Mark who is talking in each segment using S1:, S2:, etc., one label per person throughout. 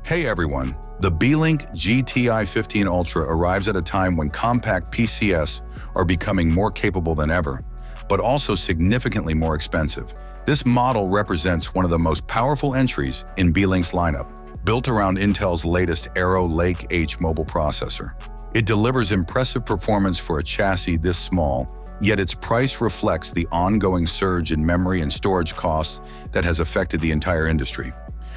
S1: Hey everyone, the Beelink GTI15 Ultra arrives at a time when compact PCs are becoming more capable than ever, but also significantly more expensive. This model represents one of the most powerful entries in Beelink's lineup, built around Intel's latest Arrow Lake H mobile processor. It delivers impressive performance for a chassis this small, yet its price reflects the ongoing surge in memory and storage costs that has affected the entire industry.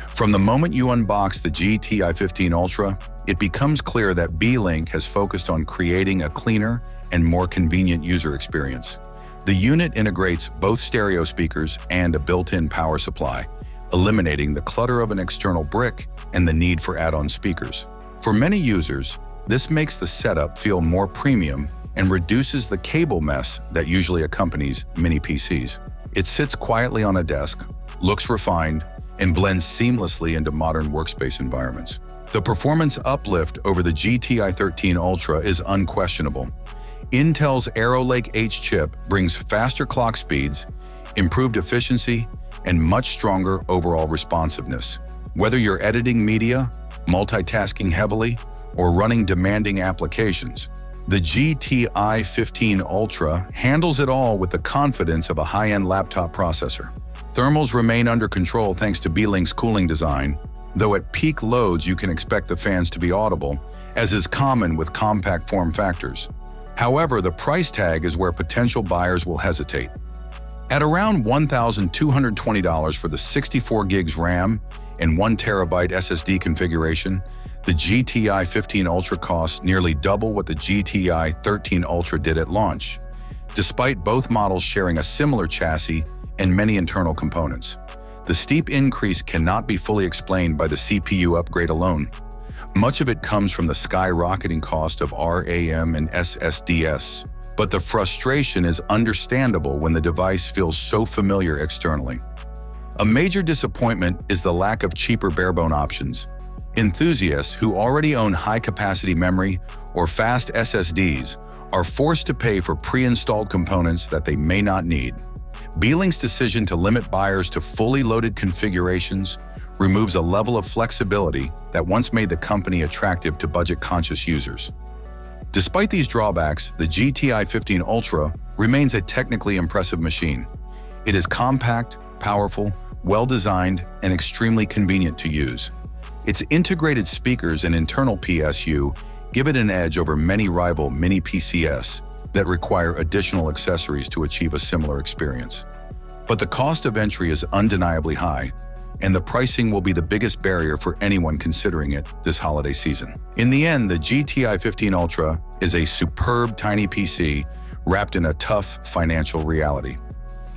S1: From the moment you unbox the GTI15 Ultra, it becomes clear that Beelink has focused on creating a cleaner and more convenient user experience. The unit integrates both stereo speakers and a built-in power supply, eliminating the clutter of an external brick and the need for add-on speakers. For many users, this makes the setup feel more premium and reduces the cable mess that usually accompanies mini PCs. It sits quietly on a desk, looks refined, and blends seamlessly into modern workspace environments. The performance uplift over the GTI13 Ultra is unquestionable. Intel's Arrow Lake H chip brings faster clock speeds, improved efficiency, and much stronger overall responsiveness. Whether you're editing media, multitasking heavily, or running demanding applications, the GTI15 Ultra handles it all with the confidence of a high-end laptop processor. Thermals remain under control thanks to Beelink's cooling design, though at peak loads you can expect the fans to be audible, as is common with compact form factors. However, the price tag is where potential buyers will hesitate. At around $1,220 for the 64 gigs RAM and 1 terabyte SSD configuration, the GTI15 Ultra costs nearly double what the GTI13 Ultra did at launch, despite both models sharing a similar chassis and many internal components. The steep increase cannot be fully explained by the CPU upgrade alone. Much of it comes from the skyrocketing cost of RAM and SSDs, but the frustration is understandable when the device feels so familiar externally. A major disappointment is the lack of cheaper barebone options. Enthusiasts who already own high-capacity memory or fast SSDs are forced to pay for pre-installed components that they may not need. Beelink's decision to limit buyers to fully loaded configurations removes a level of flexibility that once made the company attractive to budget-conscious users. Despite these drawbacks, the GTI15 Ultra remains a technically impressive machine. It is compact, powerful, well-designed, and extremely convenient to use. Its integrated speakers and internal PSU give it an edge over many rival mini PCs that require additional accessories to achieve a similar experience. But the cost of entry is undeniably high, and the pricing will be the biggest barrier for anyone considering it this holiday season. In the end, the GTI15 Ultra is a superb tiny PC wrapped in a tough financial reality.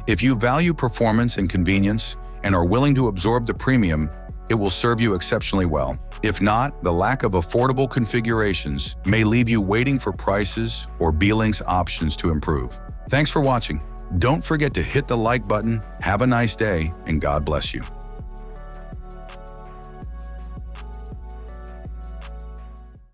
S1: If you value performance and convenience and are willing to absorb the premium, it will serve you exceptionally well. If not, the lack of affordable configurations may leave you waiting for prices or Beelink's options to improve. Thanks for watching. Don't forget to hit the like button, have a nice day, and God bless you.